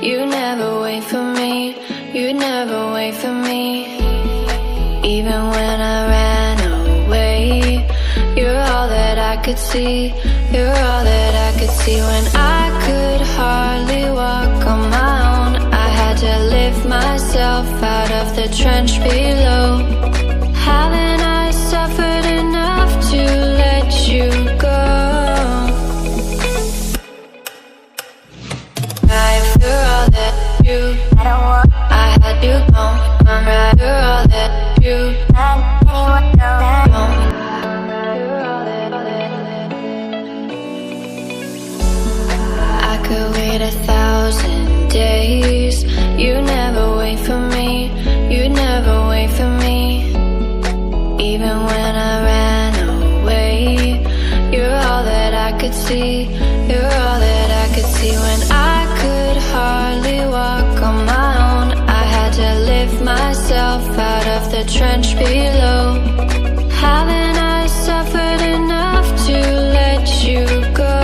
You never wait for me, you never wait for me. Even when I ran away, you're all that I could see, you're all that I could see. When I could hardly walk on my own, I had to lift myself out of the trench below. Haven't I suffered enough to let you go? You're all that you, I had you gone. I'm right. You're all that you, I could wait 1,000 days. You never wait for me, you never wait for me. Even when I ran away, you're all that I could see, you're all that I could see. When I could hardly walk on my own, I had to lift myself out of the trench below. Haven't I suffered enough to let you go?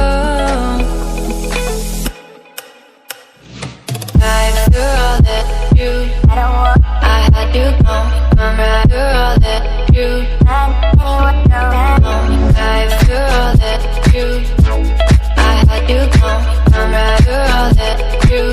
You're all that you, I had you gone. I'm right. You're all that you, you're all that you, I had you gone. I'm right. You're all that you,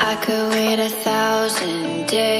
I could wait 1,000 days.